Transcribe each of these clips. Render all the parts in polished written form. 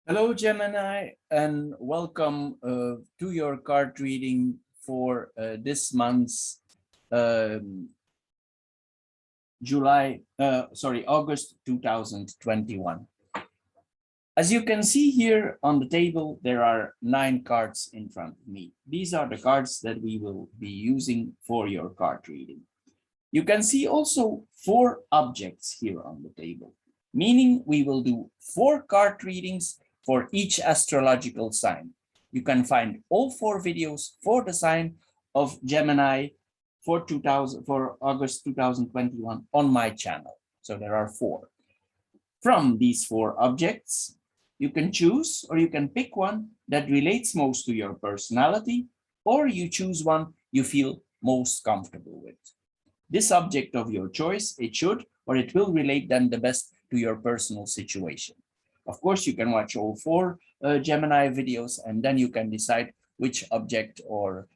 Hello, Gemini, and welcome to your card reading for this month's um, August 2021. As you can see here on the table, there are 9 cards in front of me. These are the cards that we will be using for your card reading. You can see also 4 objects here on the table, meaning we will do 4 card readings for each astrological sign. You can find all 4 videos for the sign of Gemini for August 2021 on my channel. So there are 4. From these 4 objects, you can choose or you can pick one that relates most to your personality, or you choose one you feel most comfortable with. This object of your choice, it should or it will relate then the best to your personal situation. Of course, you can watch all 4 Gemini videos, and then you can decide which object or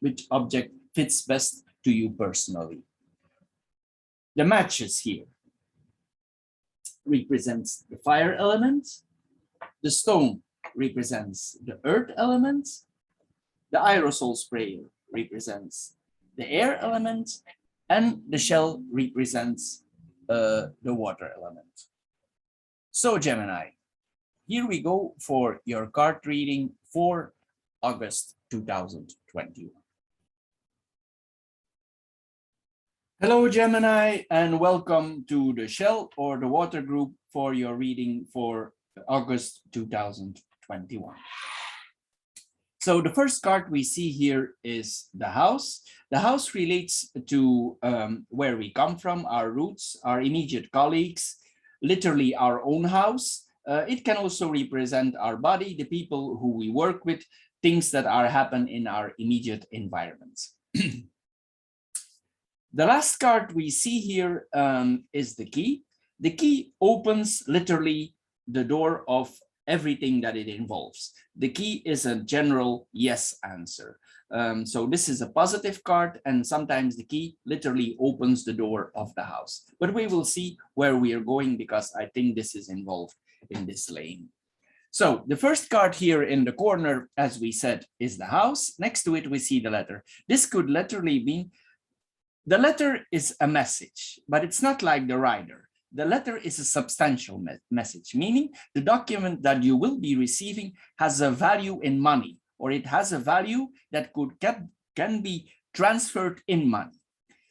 which object fits best to you personally. The matches here represents the fire element, the stone represents the earth element, the aerosol sprayer represents the air element, and the shell represents the water element. So Gemini, here we go for your card reading for August 2021. Hello Gemini, and welcome to the shell or the water group for your reading for August 2021. So the first card we see here is the house. The house relates to where we come from, our roots, our immediate colleagues, literally our own house. It can also represent our body, the people who we work with, things that happen in our immediate environments. The last card we see here is the key. The key opens literally the door of everything that it involves. The key is a general yes answer. So this is a positive card, and sometimes the key literally opens the door of the house. But we will see where we are going, because I think this is involved in this lane. So the first card here in the corner, as we said, is the house. Next to it, we see the letter. This could literally mean the letter is a message, but it's not like the rider. The letter is a substantial message, meaning the document that you will be receiving has a value in money, or it has a value that can be transferred in money.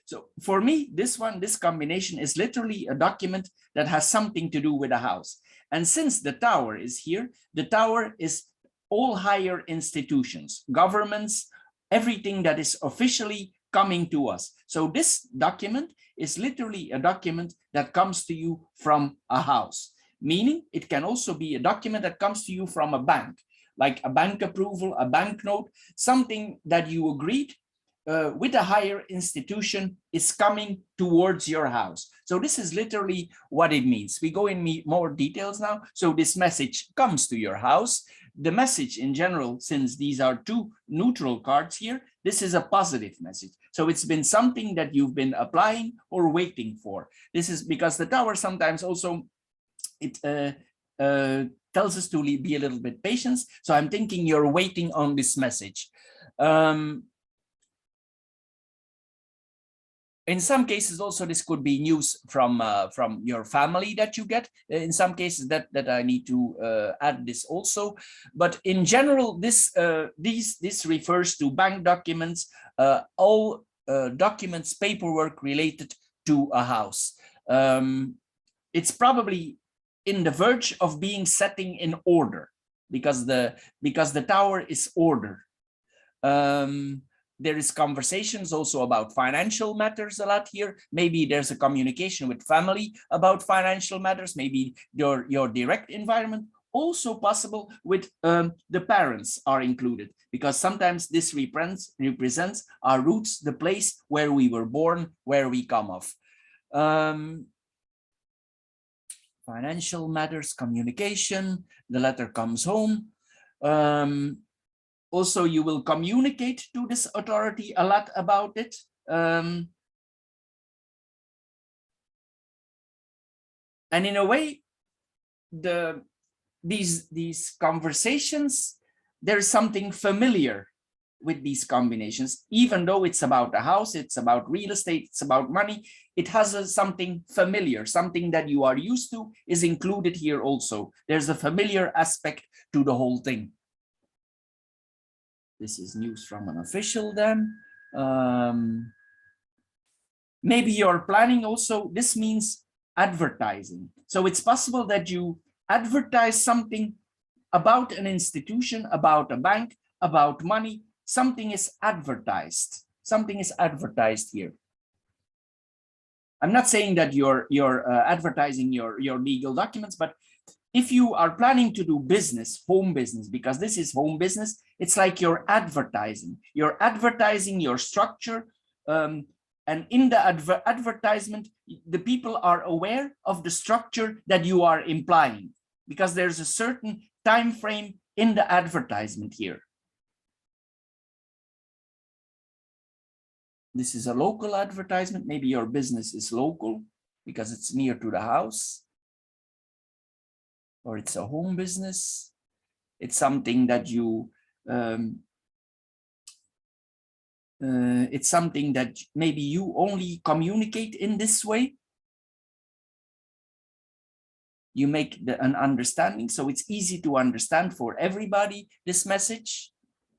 So for me, this combination is literally a document that has something to do with a house. And since the tower is here, the tower is all higher institutions, governments, everything that is officially coming to us. So this document is literally a document that comes to you from a house, meaning it can also be a document that comes to you from a bank, like a bank approval, a banknote, something that you agreed with a higher institution is coming towards your house. So this is literally what it means. We go in more details now. So this message comes to your house. The message in general, since these are 2 neutral cards here, this is a positive message. So it's been something that you've been applying or waiting for. This is because the tower sometimes also, it tells us to be a little bit patient. So I'm thinking you're waiting on this message. In some cases, also this could be news from your family that you get. In some cases, that I need to add this also. But in general, this refers to bank documents, all documents, paperwork related to a house. It's probably in the verge of being setting in order, because the tower is order. There is conversations also about financial matters a lot here. Maybe there's a communication with family about financial matters, maybe your direct environment. Also possible with the parents are included, because sometimes this represents our roots, the place where we were born, where we come off. Financial matters, communication, the letter comes home. Also, you will communicate to this authority a lot about it. And in a way, these conversations, there's something familiar with these combinations, even though it's about a house, it's about real estate, it's about money, it has something familiar, something that you are used to is included here also. There's a familiar aspect to the whole thing. This is news from an official then. Maybe you're planning also, this means advertising. So it's possible that you advertise something about an institution, about a bank, about money. Something is advertised. Something is advertised here. I'm not saying that you're advertising your legal documents, but if you are planning to do business, home business, because this is home business, it's like you're advertising. You're advertising your structure, and in the advertisement, the people are aware of the structure that you are implying, because there's a certain time frame in the advertisement here. This is a local advertisement. Maybe your business is local because it's near to the house, or it's a home business. It's something that you it's something that maybe you only communicate in this way. You make an understanding, so it's easy to understand for everybody, this message.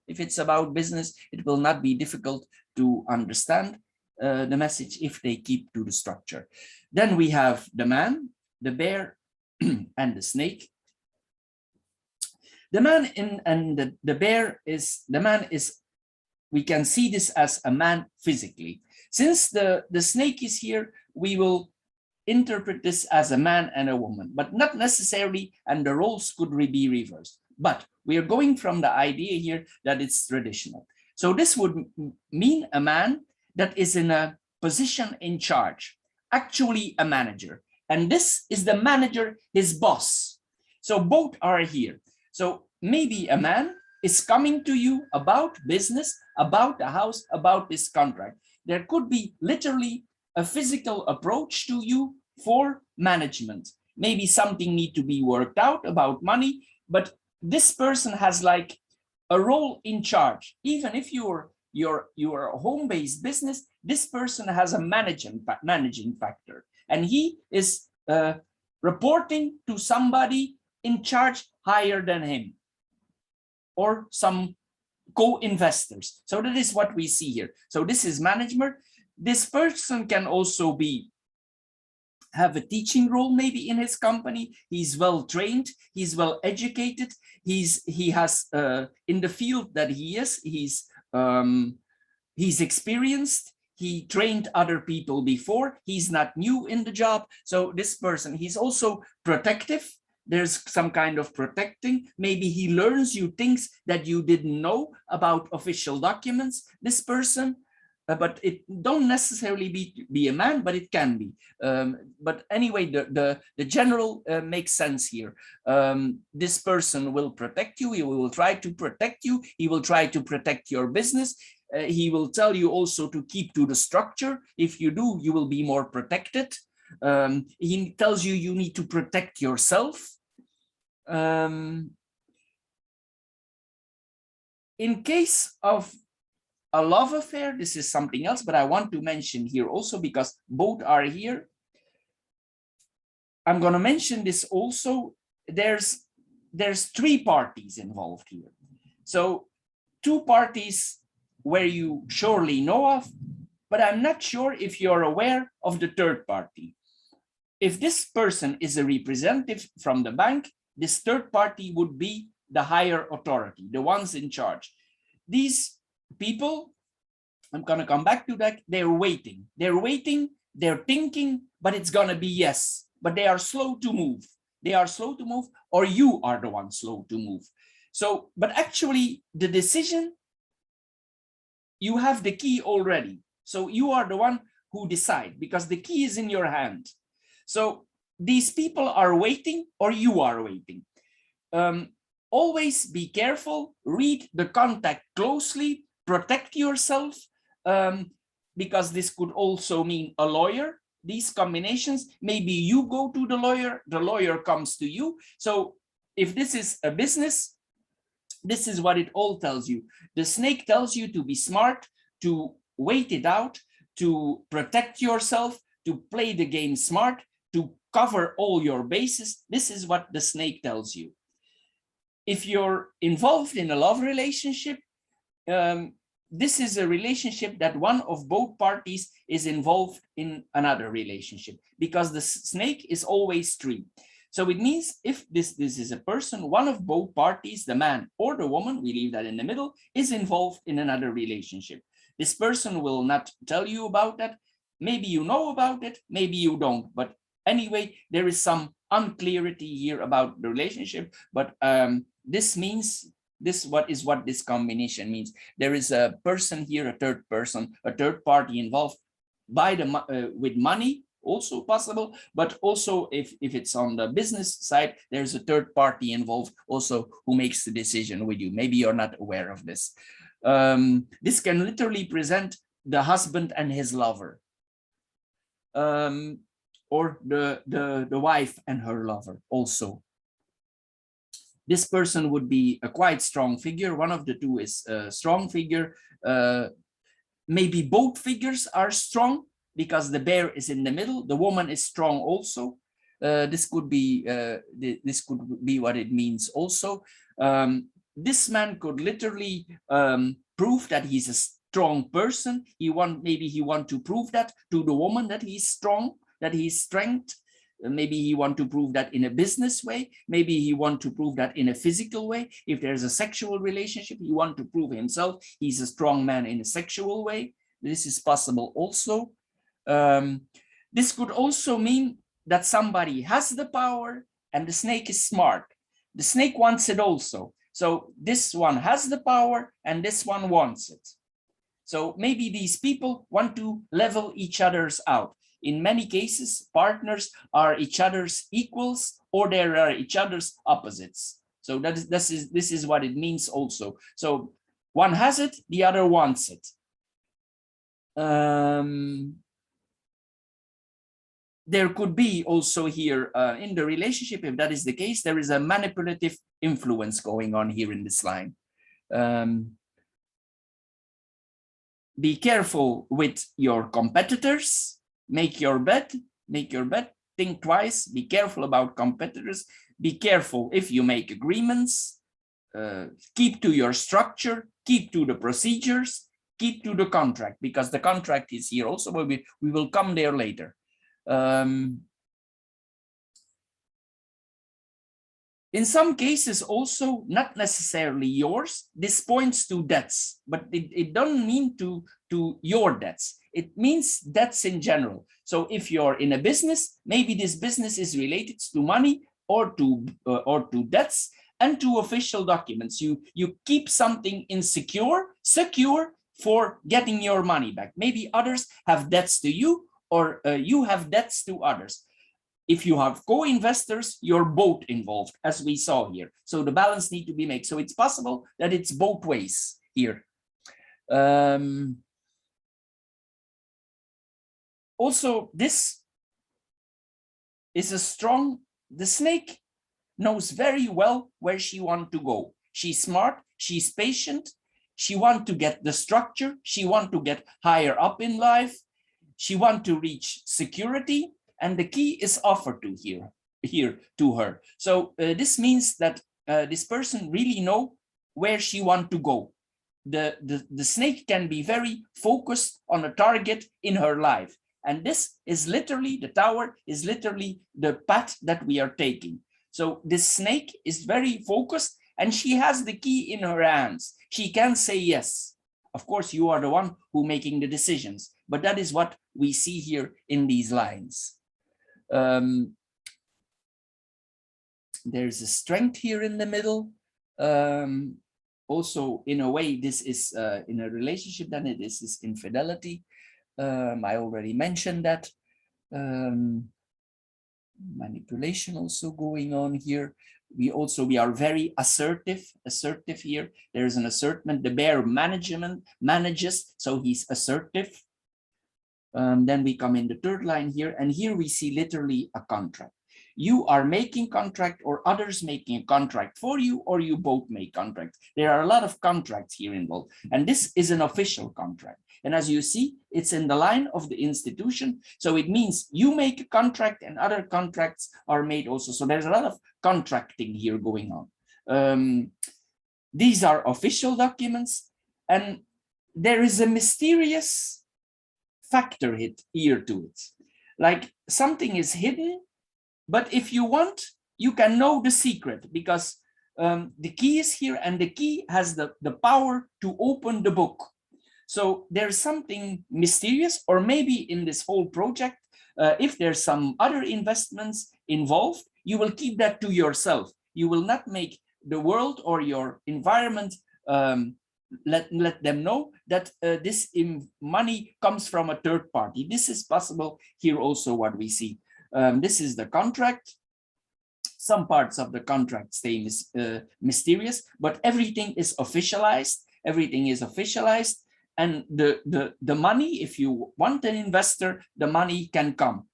If it's about business, it will not be difficult to understand the message if they keep to the structure. Then we have the man, the bear, and the snake. The man and the bear is, the man is, we can see this as a man physically. Since the snake is here, we will interpret this as a man and a woman, but not necessarily, and the roles could be reversed. But we are going from the idea here that it's traditional. So this would mean a man that is in a position in charge, actually a manager. And this is the manager, his boss. So both are here. So maybe a man is coming to you about business, about the house, about this contract. There could be literally a physical approach to you for management. Maybe something need to be worked out about money, but this person has like a role in charge. Even if you're a home-based business, this person has a managing factor, and he is reporting to somebody in charge higher than him, or some co-investors. So that is what we see here. So this is management. This person can also have a teaching role maybe in his company. He's well trained, he's well educated, he has in the field that he is, he's experienced, he trained other people before, he's not new in the job. So this person, he's also protective. There's some kind of protecting. Maybe he learns you things that you didn't know about official documents, this person. But it don't necessarily be a man, but it can be. But anyway, the general makes sense here. This person will protect you. He will try to protect you. He will try to protect your business. He will tell you also to keep to the structure. If you do, you will be more protected. He tells you you need to protect yourself. In case of a love affair, this is something else, but I want to mention here also because both are here. I'm going to mention this also. There's three parties involved here. So two parties where you surely know of, but I'm not sure if you're aware of the third party. If this person is a representative from the bank, this third party would be the higher authority, the ones in charge. These people, I'm going to come back to that, they're waiting, they're thinking, but it's going to be yes, but they are slow to move. They are slow to move, or you are the one slow to move. So, but actually the decision, you have the key already. So you are the one who decide because the key is in your hand. So these people are waiting, or you are waiting. Always be careful, read the contact closely, protect yourself, because this could also mean a lawyer. these combinations, maybe you go to the lawyer comes to you. So if this is a business, this is what it all tells you. The snake tells you to be smart, to wait it out, to protect yourself, to play the game smart, to cover all your bases. This is what the snake tells you. If you're involved in a love relationship, this is a relationship that one of both parties is involved in another relationship, because the snake is always three. So it means if this is a person, one of both parties, the man or the woman, we leave that in the middle, is involved in another relationship. This person will not tell you about that. Maybe you know about it, maybe you don't. But anyway, there is some unclarity here about the relationship. But this means what this combination means. There is a person here, a third person, a third party involved by the with money, also possible, but also if it's on the business side, there's a third party involved also who makes the decision with you. Maybe you're not aware of this. This can literally present the husband and his lover, or the wife and her lover also. This person would be a quite strong figure. One of the two is a strong figure. Maybe both figures are strong, because the bear is in the middle. The woman is strong also. This could be what it means also. This man could literally prove that he's a strong person. Maybe he want to prove that to the woman, that he's strong, that he's strength. Maybe he want to prove that in a business way. Maybe he want to prove that in a physical way. If there's a sexual relationship, he want to prove himself he's a strong man in a sexual way. This is possible also. This could also mean that somebody has the power and the snake is smart. The snake wants it also. So this one has the power and this one wants it. So maybe these people want to level each other's out. In many cases, partners are each other's equals, or they are each other's opposites. So this is what it means also. So one has it, the other wants it. There could be also here in the relationship, if that is the case, there is a manipulative influence going on here in this line. Be careful with your competitors. Make your bet, think twice, be careful about competitors, be careful if you make agreements, keep to your structure, keep to the procedures, keep to the contract, because the contract is here also, but we will come there later. In some cases also, not necessarily yours, this points to debts, but it doesn't mean to your debts. It means debts in general. So if you're in a business, maybe this business is related to money or to debts and to official documents. You keep something secure for getting your money back. Maybe others have debts to you, or you have debts to others. If you have co-investors, you're both involved, as we saw here. So the balance needs to be made. So it's possible that it's both ways here. Also, this is the snake knows very well where she wants to go. She's smart, she's patient, she wants to get the structure, she wants to get higher up in life, she wants to reach security, and the key is offered to here to her. So this means that this person really knows where she wants to go. The snake can be very focused on a target in her life. And this is literally, the tower is literally the path that we are taking. So this snake is very focused and she has the key in her hands. She can say yes. Of course, you are the one who making the decisions, but that is what we see here in these lines. There's a strength here in the middle. Also, in a way, this is in a relationship, then it is infidelity. I already mentioned that. Manipulation also going on here. We are very assertive here. There is an assertment. The bear manages, so he's assertive. Then we come in the third line here, and here we see literally a contract. You are making contract, or others making a contract for you, or you both make contracts. There are a lot of contracts here involved, and this is an official contract. And as you see, it's in the line of the institution. So it means you make a contract and other contracts are made also. So there's a lot of contracting here going on. These are official documents, and there is a mysterious factor here to it. Like something is hidden, but if you want, you can know the secret, because the key is here, and the key has the power to open the book. So there's something mysterious, or maybe in this whole project, if there's some other investments involved, you will keep that to yourself. You will not make the world or your environment let them know that this money comes from a third party. This is possible here also, what we see. This is the contract. Some parts of the contract stay mysterious, but everything is officialized. Everything is officialized. And the money, if you want an investor, the money can come.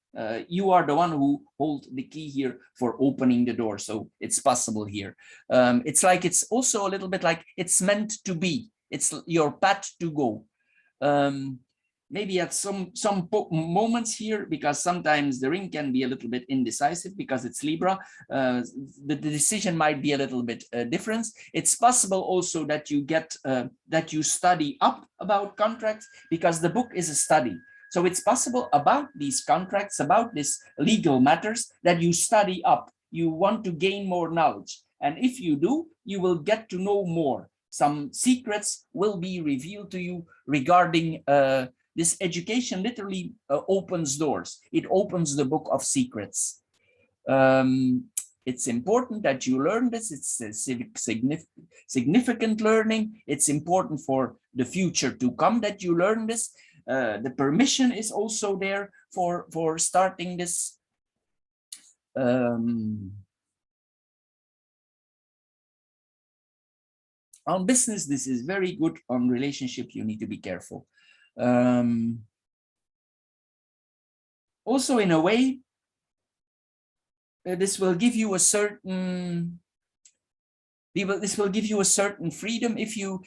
You are the one who hold the key here for opening the door. So it's possible here. It's like, it's also a little bit like it's meant to be. It's your path to go. Maybe at some moments here, because sometimes the ring can be a little bit indecisive because it's Libra, the decision might be a little bit different. It's possible also that you get that you study up about contracts, because the book is a study. So it's possible about these contracts, about these legal matters, that you study up. You want to gain more knowledge, and if you do, you will get to know more. Some secrets will be revealed to you regarding this education. Literally opens doors. It opens the book of secrets. It's important that you learn this. It's a significant learning. It's important for the future to come that you learn this. The permission is also there for starting this. On business, this is very good. On relationship, you need to be careful. Also, in a way, this will give you a certain. This will give you a certain freedom. If you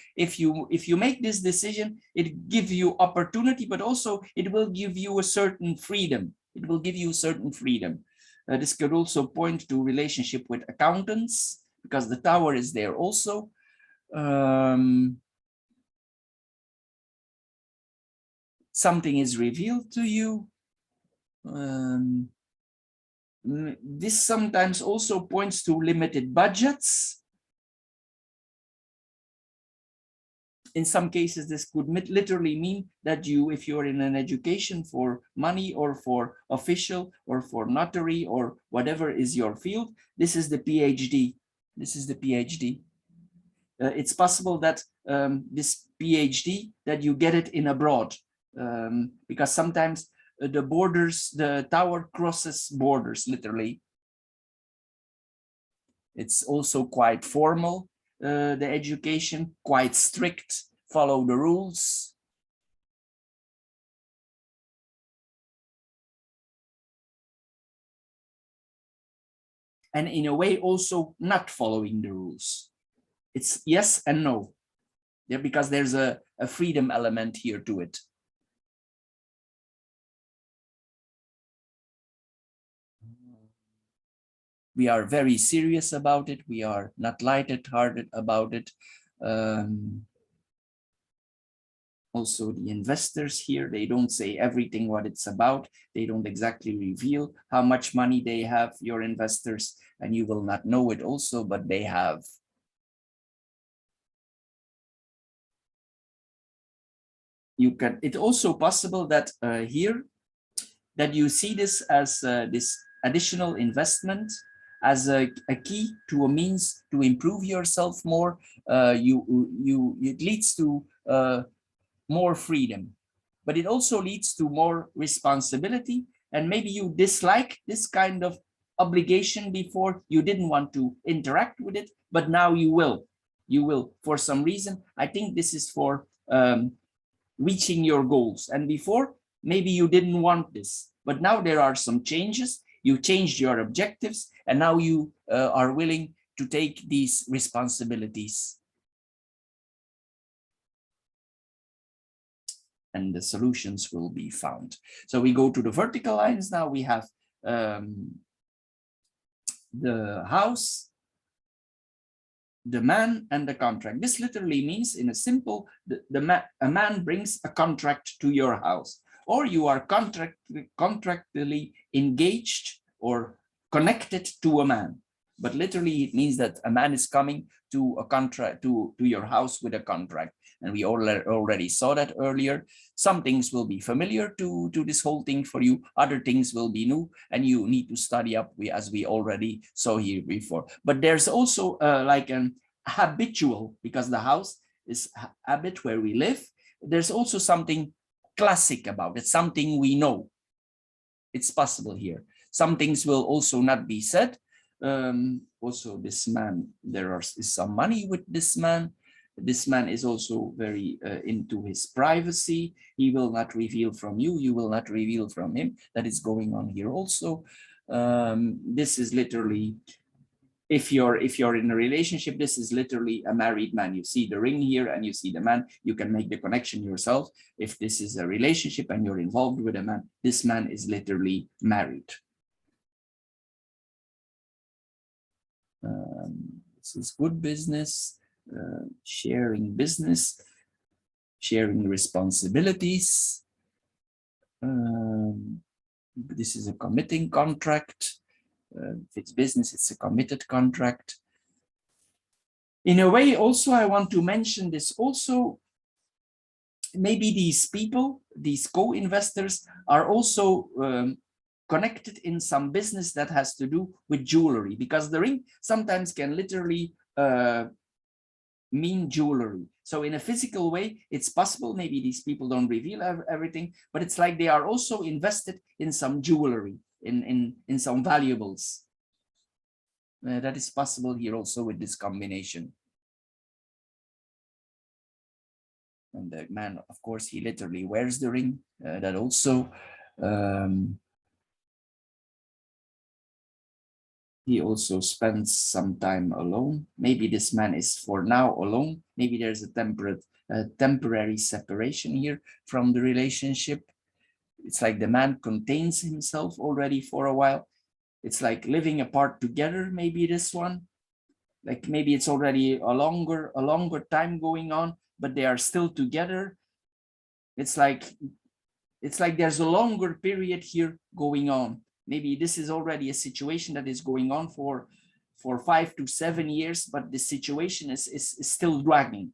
make this decision, it gives you opportunity, but also it will give you a certain freedom. It will give you a certain freedom. This could also point to relationship with accountants, because the tower is there also. Something is revealed to you. This sometimes also points to limited budgets. In some cases, this could literally mean that if you're in an education for money, or for official, or for notary, or whatever is your field, this is the PhD. This is the PhD. It's possible that this PhD, that you get it in abroad, because sometimes the tower crosses borders, literally. It's also quite formal, the education, quite strict, follow the rules. And in a way also not following the rules. It's yes and no. Yeah, because there's a freedom element here to it. We are very serious about it. We are not lighthearted about it. Also, the investors here, they don't say everything what it's about. They don't exactly reveal how much money they have, your investors, and you will not know it also, but they have. It's also possible that here, that you see this as this additional investment, as a key to a means to improve yourself more. It leads to more freedom, but it also leads to more responsibility. And maybe you dislike this kind of obligation before. You didn't want to interact with it, but now you will. You will, for some reason. I think this is for reaching your goals. And before, maybe you didn't want this, but now there are some changes. You changed your objectives, and now you are willing to take these responsibilities. And the solutions will be found. So we go to the vertical lines now. We have the house, the man, and the contract. This literally means, in a simple, a man brings a contract to your house, or you are contractually engaged or connected to a man. But literally it means that a man is coming to a contract, to your house with a contract. And we already saw that earlier. Some things will be familiar to this whole thing for you. Other things will be new, and you need to study up, as we already saw here before. But there's also like an habitual, because the house is habit, where we live. There's also something classic about it, something we know. It's possible here. Some things will also not be said. Also, this man, is some money with this man. This man is also very into his privacy. He will not reveal from you. You will not reveal from him. That is going on here also. This is literally, if you're in a relationship, this is literally a married man. You see the ring here and you see the man. You can make the connection yourself. If this is a relationship and you're involved with a man, this man is literally married. This is good business, sharing business, sharing responsibilities. This is a committing contract. If it's business, it's a committed contract. In a way, also, I want to mention this also. Maybe these people, these co-investors, are also connected in some business that has to do with jewelry, because the ring sometimes can literally mean jewelry. So in a physical way, it's possible, maybe these people don't reveal everything, but it's like they are also invested in some jewelry, in some valuables. That is possible here also with this combination. And the man, of course, he literally wears the ring. That also. He also spends some time alone. Maybe this man is for now alone. Maybe there's a temporary separation here from the relationship. It's like the man contains himself already for a while. It's like living apart together, maybe this one. Like maybe it's already a longer time going on, but they are still together. It's like there's a longer period here going on. Maybe this is already a situation that is going on for 5 to 7 years, but the situation is still dragging.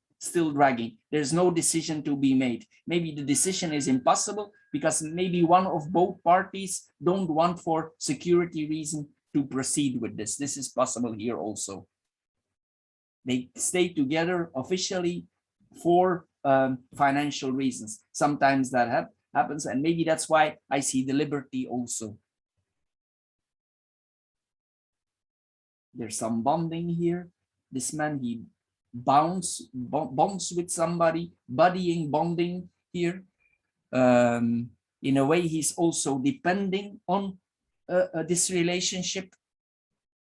There's no decision to be made. Maybe the decision is impossible because maybe one of both parties don't want, for security reason, to proceed with this. This is possible here also. They stay together officially for financial reasons. Sometimes that happens, and maybe that's why I see the liberty also. There's some bonding here. This man, he bonds with somebody, bonding here. In a way, he's also depending on this relationship,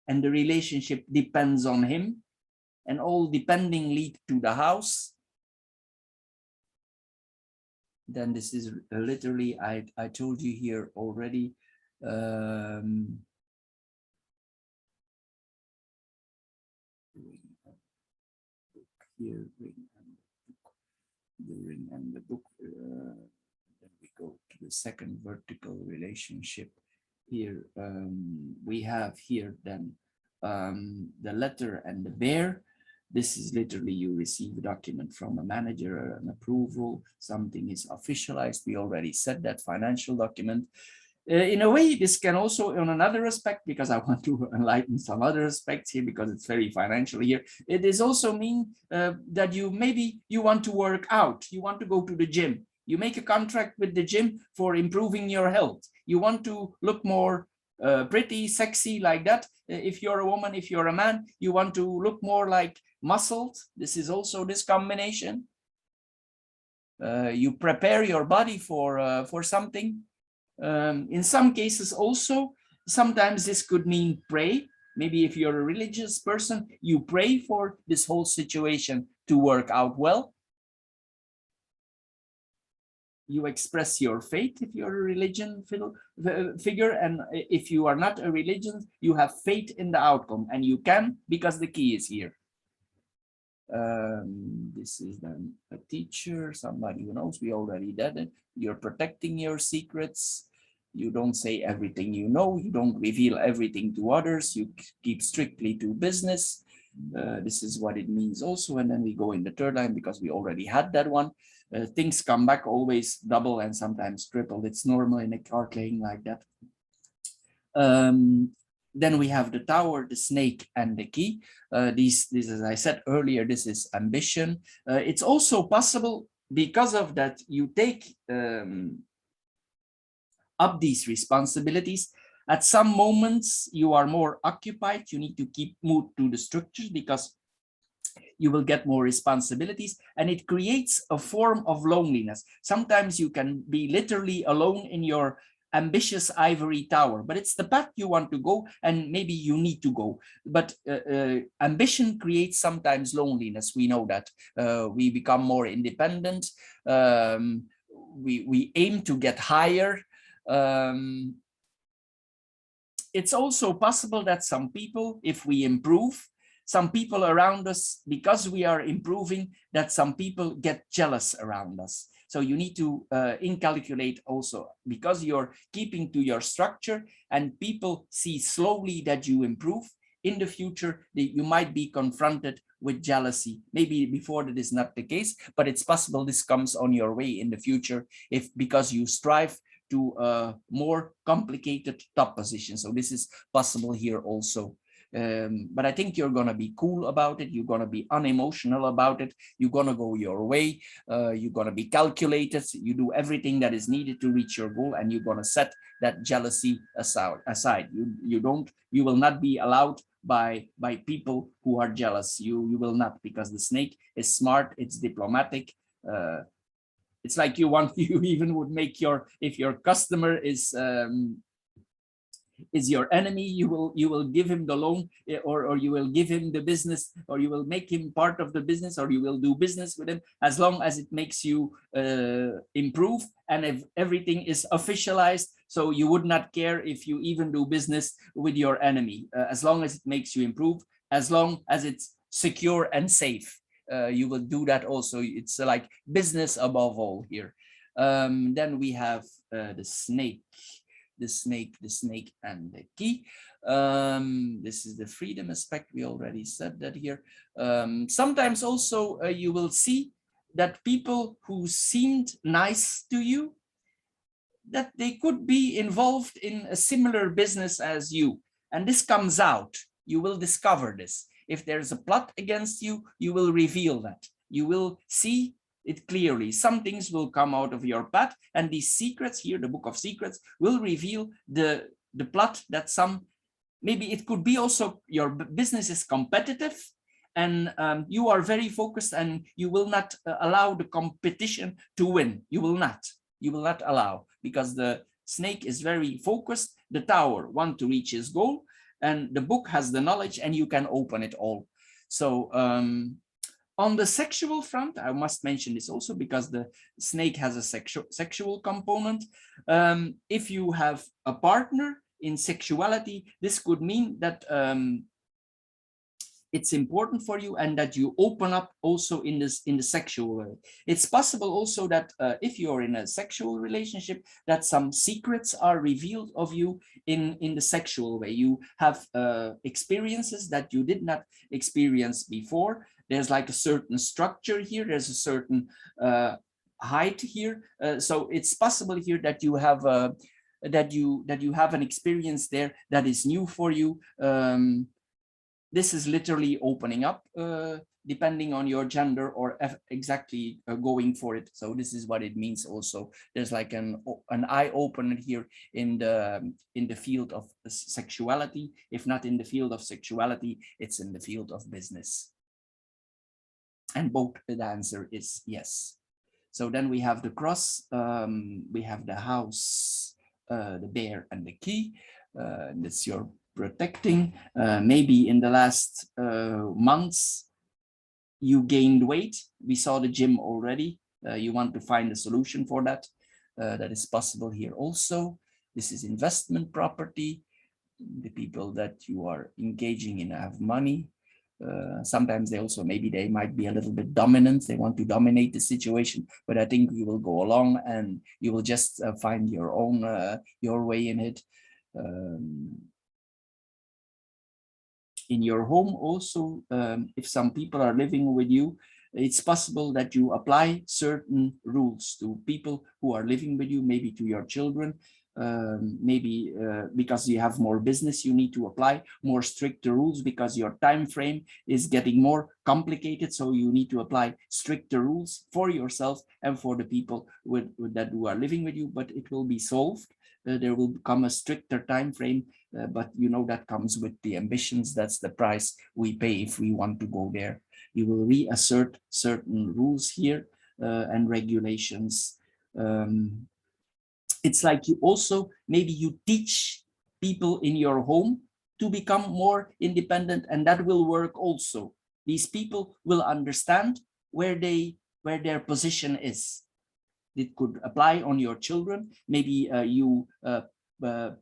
and the relationship depends on him, and all depending lead to the house. Then this is literally, I told you here already. Here, the ring and the book. Then we go to the second vertical relationship. Here we have here then the letter and the bear. This is literally, you receive a document from a manager, an approval, something is officialized. We already said that, financial document. In a way, this can also, on another aspect, because I want to enlighten some other aspects here, because it's very financial here. It is also mean that maybe you want to work out, you want to go to the gym. You make a contract with the gym for improving your health. You want to look more pretty, sexy, like that. If you're a woman, if you're a man, you want to look more like muscled. This is also this combination. You prepare your body for something. In some cases also, sometimes this could mean pray. Maybe if you're a religious person, you pray for this whole situation to work out well. You express your faith if you're a religion figure, and if you are not a religion, you have faith in the outcome, and you can, because the key is here. This is then a teacher, somebody who knows. We already did it. You're protecting your secrets. You don't say everything you know. You don't reveal everything to others. You keep strictly to business. This is what it means also. And then we go in the third line, because we already had that one. Things come back always double and sometimes triple. It's normal in a card playing like that. Then we have the tower, the snake, and the key. This, as I said earlier, this is ambition. It's also possible, because of that, you take up these responsibilities. At some moments, you are more occupied. You need to keep move to the structures, because you will get more responsibilities, and it creates a form of loneliness. Sometimes you can be literally alone in your ambitious ivory tower, but it's the path you want to go, and maybe you need to go. But ambition creates sometimes loneliness. We know that. We become more independent. We aim to get higher. It's also possible that some people, if we improve, some people around us, because we are improving, that some people get jealous around us. So you need to incalculate also, because you're keeping to your structure and people see slowly that you improve. In the future, you might be confronted with jealousy. Maybe before that is not the case, but it's possible this comes on your way in the future, if because you strive to a more complicated top position. So this is possible here also. But I think you're going to be cool about it. You're going to be unemotional about it. You're going to go your way. You're going to be calculated. You do everything that is needed to reach your goal, and you're going to set that jealousy aside. You will not be allowed by people who are jealous. You will not, because the snake is smart. It's diplomatic. It's like you even would make if your customer is your enemy, you will give him the loan, or you will give him the business, or you will make him part of the business, or you will do business with him, as long as it makes you improve, and if everything is officialized. So you would not care if you even do business with your enemy, as long as it makes you improve, as long as it's secure and safe. You will do that also. It's like business above all here. Then we have the snake. The snake, and the key. This is the freedom aspect. We already said that here. Sometimes also you will see that people who seemed nice to you, that they could be involved in a similar business as you. And this comes out. You will discover this. If there's a plot against you, you will reveal that. You will see it clearly. Some things will come out of your path, and these secrets here, the book of secrets, will reveal the plot that maybe it could be also your business is competitive, and you are very focused, and you will not allow the competition to win. You will not allow, because the snake is very focused. The tower wants to reach his goal, and the book has the knowledge, and you can open it all. So on the sexual front, I must mention this also, because the snake has a sexual component. If you have a partner in sexuality, this could mean that it's important for you, and that you open up also in the sexual way. It's possible also that if you're in a sexual relationship, that some secrets are revealed of you in the sexual way. You have experiences that you did not experience before. There's like a certain structure here. There's a certain height here. So it's possible here that you have that you have an experience there that is new for you. This is literally opening up, depending on your gender, or exactly going for it. So this is what it means also. There's like an eye opener here in the field of sexuality. If not in the field of sexuality, it's in the field of business. And both the answer is yes. So then we have the cross, we have the house, the bear and the key. That's your protecting. Maybe in the last months, you gained weight. We saw the gym already. You want to find a solution for that. That is possible here also. This is investment property. The people that you are engaging in have money. Sometimes they also, maybe they might be a little bit dominant. They want to dominate the situation, but I think you will go along and you will just find your own, your way in it. In your home also, if some people are living with you, it's possible that you apply certain rules to people who are living with you, maybe to your children. Maybe because you have more business, you need to apply more stricter rules because your time frame is getting more complicated. So you need to apply stricter rules for yourself and for the people with that who are living with you, but it will be solved. There will become a stricter time frame, but you know that comes with the ambitions. That's the price we pay if we want to go there. You will reassert certain rules here and regulations. It's like you also, maybe you teach people in your home to become more independent, and that will work also. These people will understand where their position is. It could apply on your children. Maybe you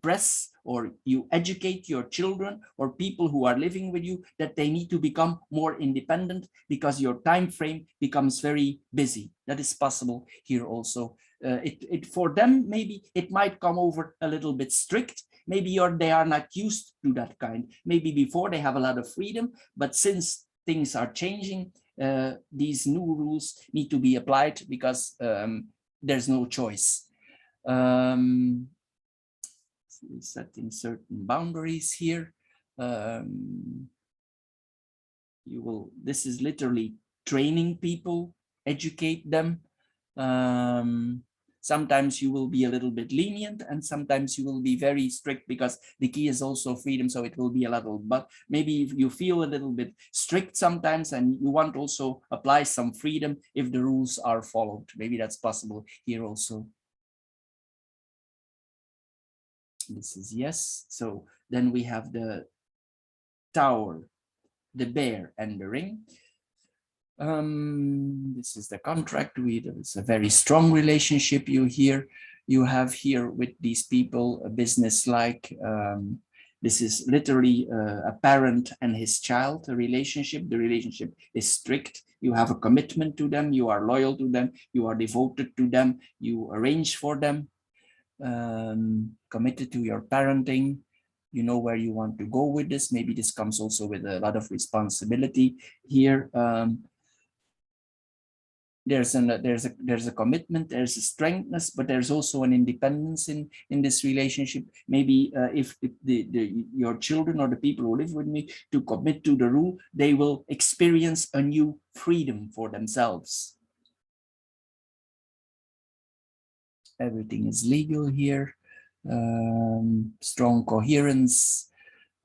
press or you educate your children or people who are living with you that they need to become more independent because your time frame becomes very busy. That is possible here also. For them, maybe it might come over a little bit strict. Maybe they are not used to that kind. Maybe before they have a lot of freedom, but since things are changing, these new rules need to be applied because there's no choice. Setting certain boundaries here. This is literally training people, educate them. Sometimes you will be a little bit lenient and sometimes you will be very strict because the key is also freedom. So it will be a little, but maybe if you feel a little bit strict sometimes and you want also apply some freedom if the rules are followed. Maybe that's possible here also. This is yes. So then we have the tower, the bear and the ring. This is the contract. It's a very strong relationship you have here with these people, a business-like. This is literally a parent and his child, a relationship. The relationship is strict. You have a commitment to them. You are loyal to them. You are devoted to them. You arrange for them. Committed to your parenting. You know where you want to go with this. Maybe this comes also with a lot of responsibility here. There's a commitment, there's a strengthness, but there's also an independence in this relationship. Maybe if your children or the people who live with me to commit to the rule, they will experience a new freedom for themselves. Everything is legal here. Strong coherence,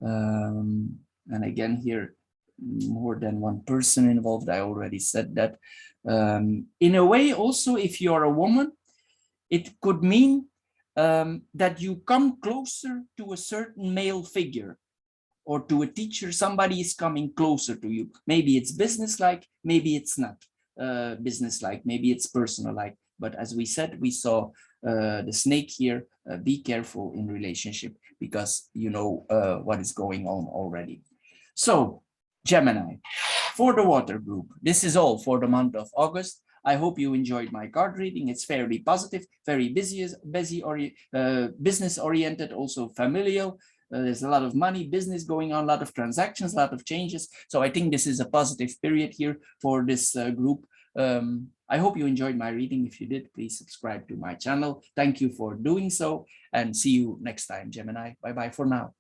and again here more than one person involved. I already said that. In a way also, if you're a woman, it could mean that you come closer to a certain male figure or to a teacher. Somebody is coming closer to you. Maybe it's business-like, maybe it's not business-like, maybe it's personal-like. But as we said, we saw the snake here. Be careful in relationship because you know what is going on already. So Gemini, for the water group, this is all for the month of August. I hope you enjoyed my card reading. It's fairly positive, very business oriented, also familial. There's a lot of money, business going on, a lot of transactions, a lot of changes. So I think this is a positive period here for this group. I hope you enjoyed my reading. If you did, please subscribe to my channel. Thank you for doing so and see you next time, Gemini. Bye-bye for now.